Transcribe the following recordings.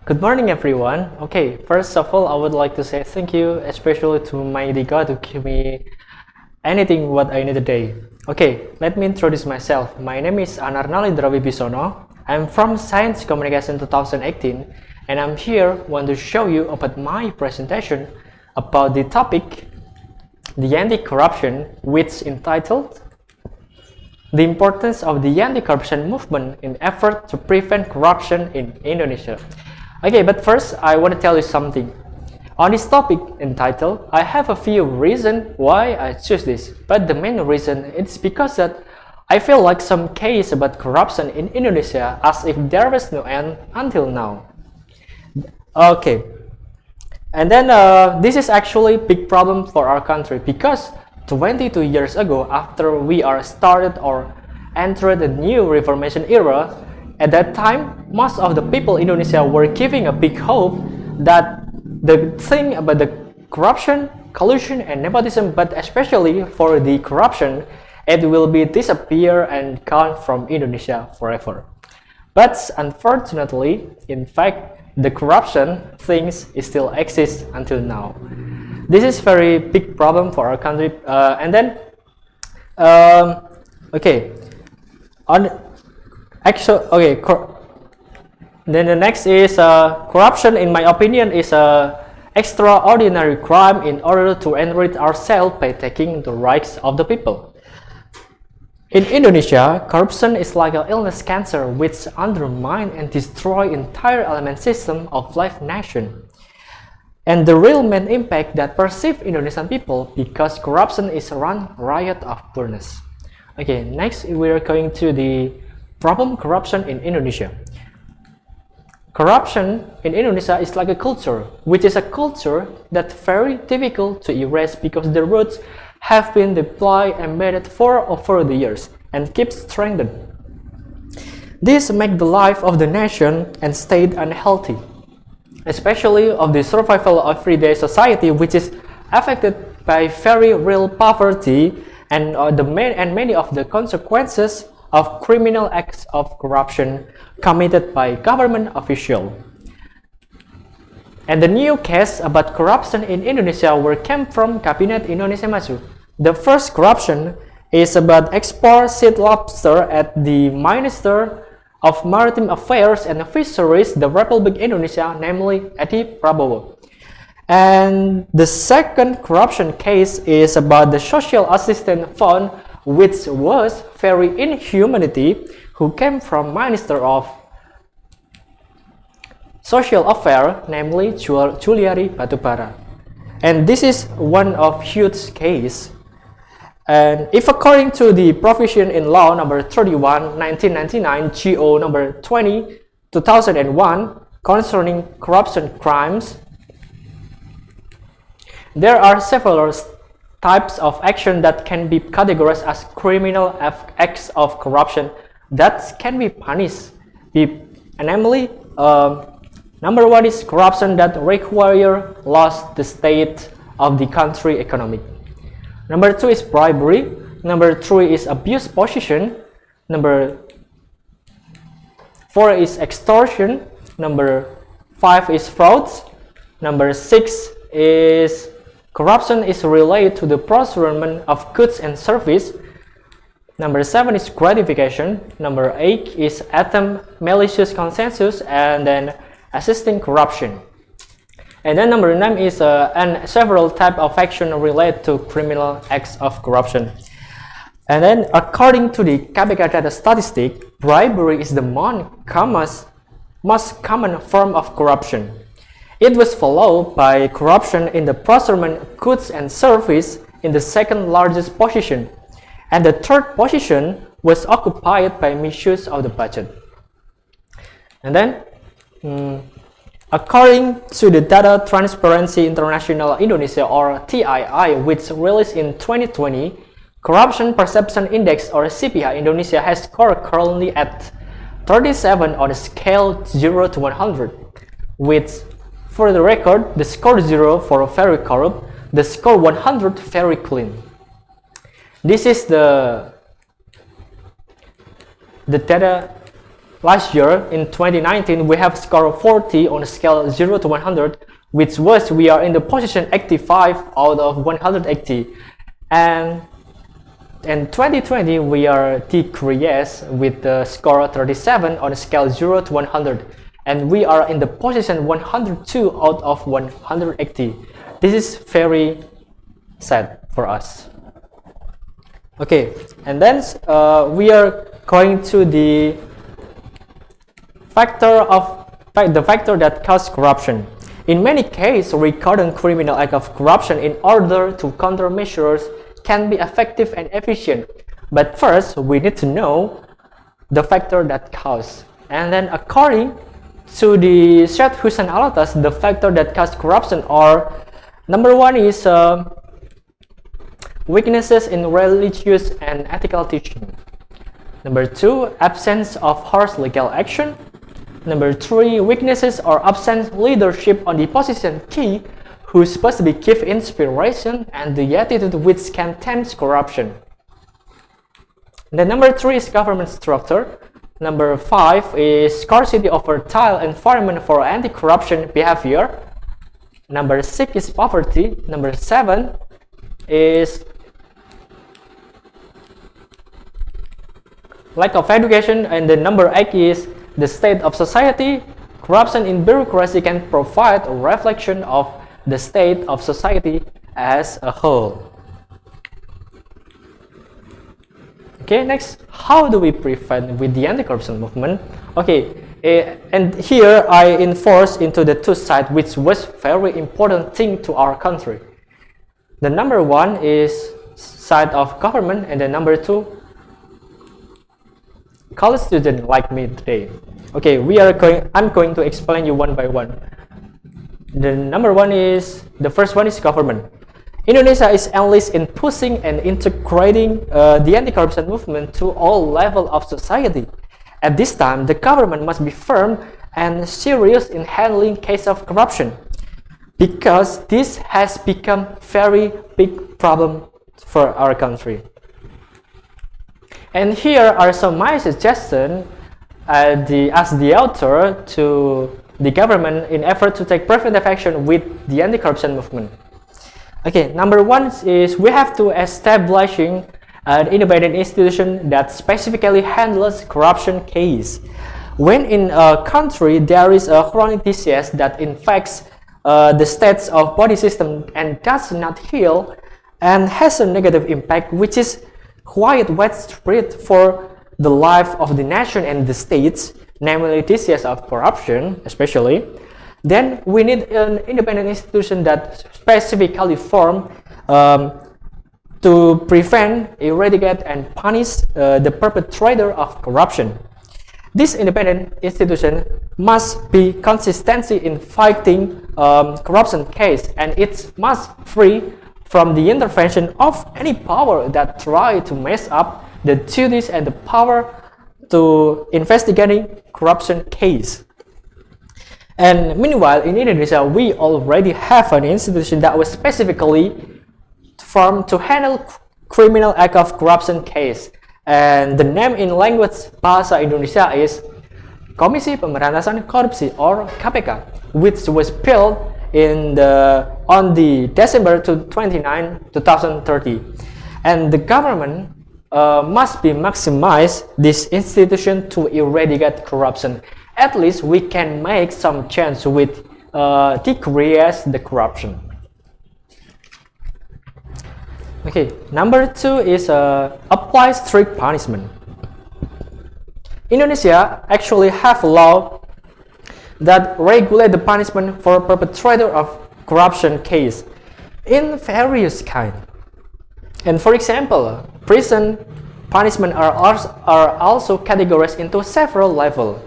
Good morning, everyone. Okay, first of all, I would like to say thank you, especially to my God to give me anything what I need today. Okay, let me introduce myself. My name is Anar Nalendra Wibisana. I'm from Science Communication 2018, and I'm here want to show you about my presentation about the topic, the anti-corruption, which entitled the importance of the anti-corruption movement in effort to prevent corruption in Indonesia. Okay, but first I want to tell you something. On this topic entitled, I have a few reasons why I choose this, but the main reason is because that I feel like some case about corruption in Indonesia as if there was no end until now. Okay, and then this is actually a big problem for our country because 22 years ago, after we are started or entered the new reformation era, at that time, most of the people in Indonesia were giving a big hope that the thing about the corruption, collusion, and nepotism, but especially for the corruption, it will be disappear and gone from Indonesia forever. But unfortunately, in fact, the corruption things still exist until now. This is very big problem for our country. Then the next is corruption. In my opinion, is a extraordinary crime in order to enrich ourselves by taking the rights of the people. In Indonesia, corruption is like an illness cancer which undermine and destroy entire element system of life nation. And the real main impact that perceive Indonesian people because corruption is run riot of poorness. Okay, next we are going to the problem corruption in Indonesia. Corruption in Indonesia is like a culture, which is a culture that's very difficult to erase because the roots have been deployed and embedded for over the years and keep strengthened. This makes the life of the nation and state unhealthy, especially of the survival of everyday society, which is affected by very real poverty and many of the consequences of criminal acts of corruption committed by government officials. And the new case about corruption in Indonesia came from Cabinet Indonesia Maju. The first corruption is about export sea lobster at the Minister of Maritime Affairs and Fisheries, the Republic Indonesia, namely Edi Prabowo. And the second corruption case is about the Social Assistance Fund, which was very inhumanity, who came from Minister of Social Affairs, namely Juliari Batubara. And this is one of huge case. And if according to the provision in law number 31, 1999, GO number 20, 2001, concerning corruption crimes, there are several types of action that can be categorized as criminal acts of corruption that can be punished. Namely, number one is corruption that require loss the state of the country economic. Number two is bribery. Number three is abuse position. Number four is extortion. Number five is frauds. Number six is corruption is related to the procurement of goods and service. Number seven is gratification. Number eight is attempt malicious consensus, and then assisting corruption. And then number 9 is and several type of action related to criminal acts of corruption. And then according to the KPK data statistic, bribery is the most common form of corruption. It was followed by corruption in the procurement of goods and service in the second largest position. And the third position was occupied by misuse of the budget. And then according to the Data Transparency International Indonesia, or TII, which released in 2020, Corruption Perception Index, or CPI, Indonesia has scored currently at 37 on a scale 0 to 100, with, for the record, the score 0 for very corrupt, the score 100 very clean. This is the data last year in 2019 we have scored 40 on a scale 0 to 100, which was we are in the position 85 out of 180, and in 2020 we are decreased with the score 37 on a scale 0 to 100, and we are in the position 102 out of 180. This is very sad for us. Okay, and then we are going to the factor that cause corruption. In many cases, recurrent criminal act of corruption in order to counter measures can be effective and efficient. But first, we need to know the factor that cause. And then according to the Syed Hussein Alatas, the factor that cause corruption are: number one is weaknesses in religious and ethical teaching. Number two, absence of harsh legal action. Number three, weaknesses or absent leadership on the position key who's supposed to be give inspiration and the attitude which can tempt corruption. The number three is government structure. Number five is scarcity of fertile environment for anti-corruption behavior. Number six is poverty. Number seven is lack of education, and the number eight is the state of society. Corruption in bureaucracy can provide a reflection of the state of society as a whole. Okay, next, how do we prevent with the anti-corruption movement? Okay, and here I enforce into the two sides, which was very important thing to our country. The number one is side of government, and the number two, college student like me today. Okay, I'm going to explain you one by one. The first one is government. Indonesia is enlisted in pushing and integrating the anti-corruption movement to all levels of society. At this time, the government must be firm and serious in handling case of corruption, because this has become very big problem for our country. And here are some my suggestions as the author to the government in effort to take preventive action with the anti-corruption movement. Okay, number one is we have to establishing an independent institution that specifically handles corruption case. When in a country there is a chronic disease that infects the states of body system and does not heal and has a negative impact, which is quite widespread for the life of the nation and the states, namely disease of corruption especially, then we need an independent institution that specifically formed to prevent, eradicate, and punish the perpetrator of corruption. This independent institution must be consistency in fighting corruption case, and it must free from the intervention of any power that try to mess up the duties and the power to investigating corruption case. And meanwhile, in Indonesia, we already have an institution that was specifically formed to handle criminal act of corruption case. And the name in language Bahasa Indonesia is Komisi Pemberantasan Korupsi, or KPK, which was built on the December 29, 2030. And the government must be maximize this institution to eradicate corruption. At least we can make some chance with decrease the corruption. Okay, number two is apply strict punishment. Indonesia actually have a law that regulate the punishment for perpetrator of corruption case in various kind. And for example, prison punishment are also categorized into several levels,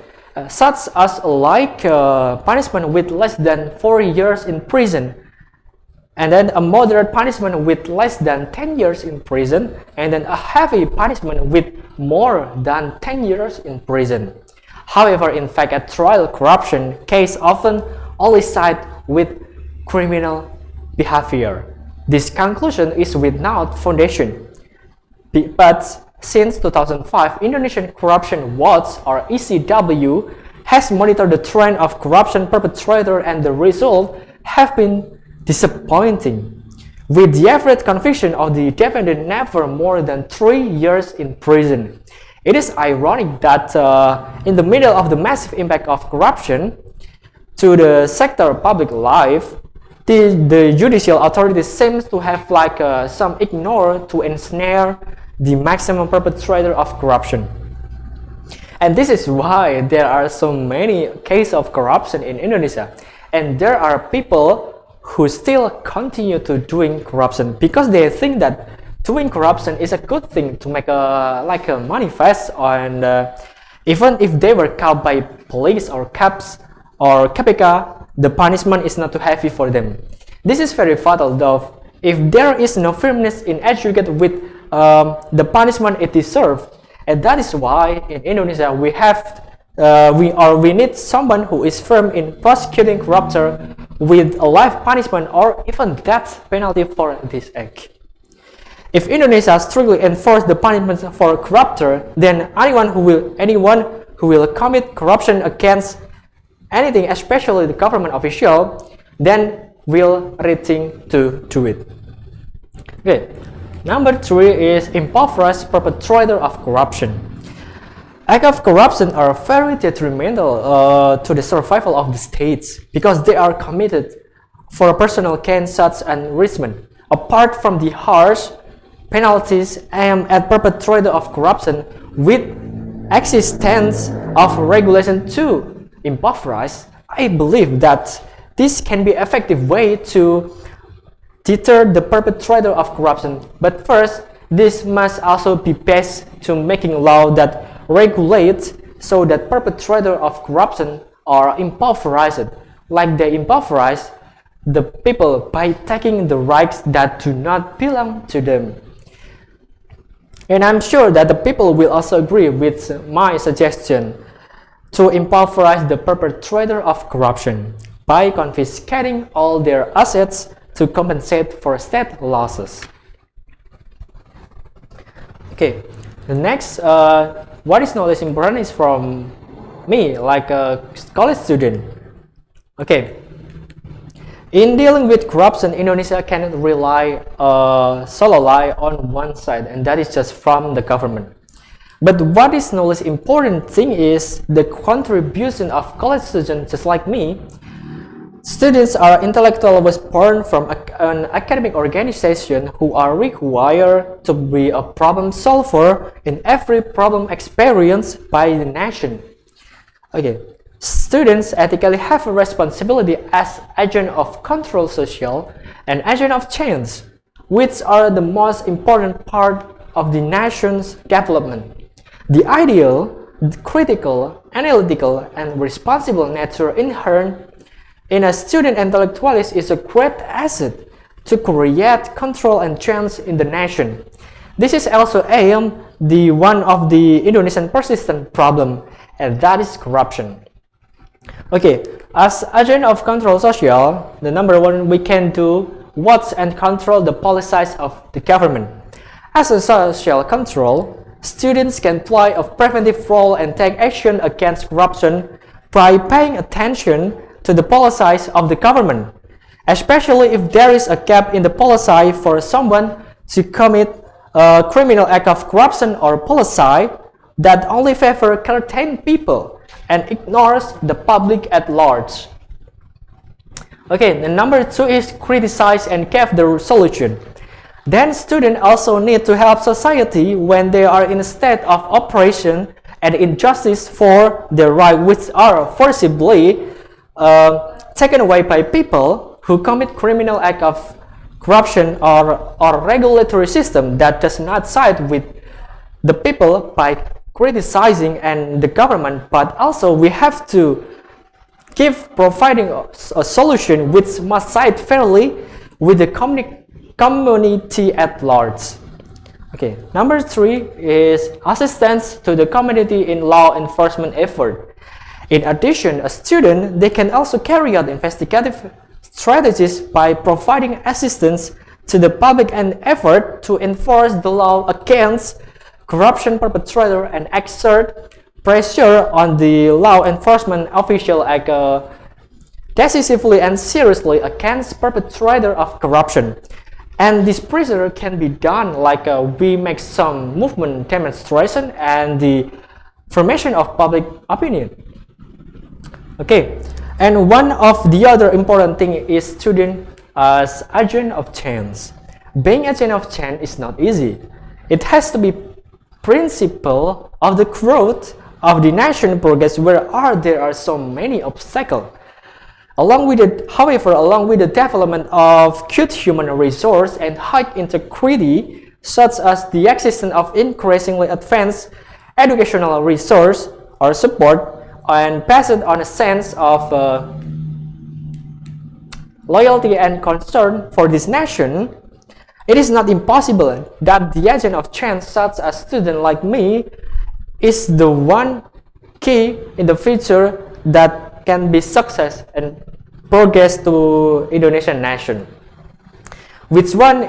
such as punishment with less than 4 years in prison, and then a moderate punishment with less than 10 years in prison, and then a heavy punishment with more than 10 years in prison. However, in fact, a trial corruption case often only side with criminal behavior. This conclusion is without foundation, but Since 2005, Indonesian Corruption Watch, or ECW, has monitored the trend of corruption perpetrator, and the results have been disappointing, with the average conviction of the defendant never more than 3 years in prison. It is ironic that in the middle of the massive impact of corruption to the sector public life, the judicial authority seems to have some ignore to ensnare the maximum perpetrator of corruption. And this is why there are so many cases of corruption in Indonesia, and there are people who still continue to doing corruption because they think that doing corruption is a good thing to make a manifest, and even if they were caught by police or cops or KPK, the punishment is not too heavy for them. This is very fatal though if there is no firmness in educate with the punishment it deserves. And that is why in Indonesia we need someone who is firm in prosecuting corruptor with a life punishment or even death penalty for this act. If Indonesia strictly enforce the punishment for corruptor, then anyone who will commit corruption against anything, especially the government official, then will rethink to do it. Okay. Number 3 is impoverished perpetrator of corruption. Acts of corruption are very detrimental to the survival of the states because they are committed for personal gain such as enrichment. Apart from the harsh penalties aimed at perpetrator of corruption, with existence of regulation to impoverish, I believe that this can be an effective way to deter the perpetrator of corruption. But first, this must also be based to making law that regulate so that perpetrator of corruption are impoverished, like they impoverish the people by taking the rights that do not belong to them. And I'm sure that the people will also agree with my suggestion to impoverish the perpetrator of corruption by confiscating all their assets to compensate for state losses. Okay, the next, what is not as important is from me, like a college student. Okay, in dealing with corruption, Indonesia cannot rely solely on one side, and that is just from the government. But what is no less important thing is the contribution of college students just like me. Students are intellectuals born from an academic organization who are required to be a problem solver in every problem experienced by the nation. Okay, students ethically have a responsibility as agent of control social and agent of change, which are the most important part of the nation's development. The ideal, critical, analytical, and responsible nature inherent in a student intellectualist is a great asset to create control and change in the nation. This is also one of the Indonesian persistent problem, and that is corruption. Okay, as agent of control social, the number one we can do watch and control the policies of the government. As a social control, students can play a preventive role and take action against corruption by paying attention to the policies of the government, especially if there is a gap in the policy for someone to commit a criminal act of corruption or policy that only favor certain people and ignores the public at large. Okay, the number 2 is criticize and give the solution. Then students also need to help society when they are in a state of oppression and injustice for their rights, which are forcibly taken away by people who commit criminal act of corruption or regulatory system that does not side with the people by criticizing and the government, but also we have to providing a solution which must side fairly with the community at large. Okay, number 3 is assistance to the community in law enforcement effort. In addition, a student, they can also carry out investigative strategies by providing assistance to the public and effort to enforce the law against corruption perpetrator and exert pressure on the law enforcement official act decisively and seriously against perpetrator of corruption. And this pressure can be done like we make some movement demonstration and the formation of public opinion. Okay, and one of the other important thing is student as agent of change. Being agent of change is not easy. It has to be principle of the growth of the nation progress where there are so many obstacles. Along with the development of good human resource and high integrity, such as the existence of increasingly advanced educational resource or support, and based on a sense of loyalty and concern for this nation, it is not impossible that the agent of change, such as student like me, is the one key in the future that can be success and progress to Indonesian nation. Which one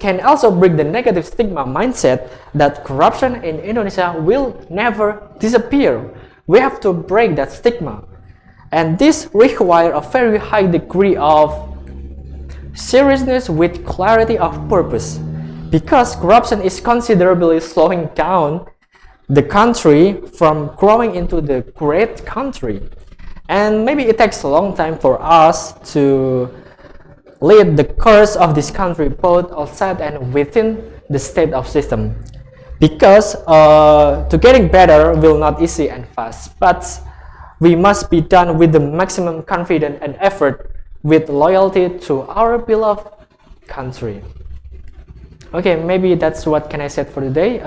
can also break the negative stigma mindset that corruption in Indonesia will never disappear. We have to break that stigma, and this requires a very high degree of seriousness with clarity of purpose, because corruption is considerably slowing down the country from growing into the great country. And maybe it takes a long time for us to lead the course of this country both outside and within the state of system, because to getting better will not easy and fast, but we must be done with the maximum confidence and effort with loyalty to our beloved country. Okay, maybe that's what can I say for today.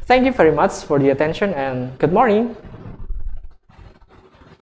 Thank you very much for the attention and good morning.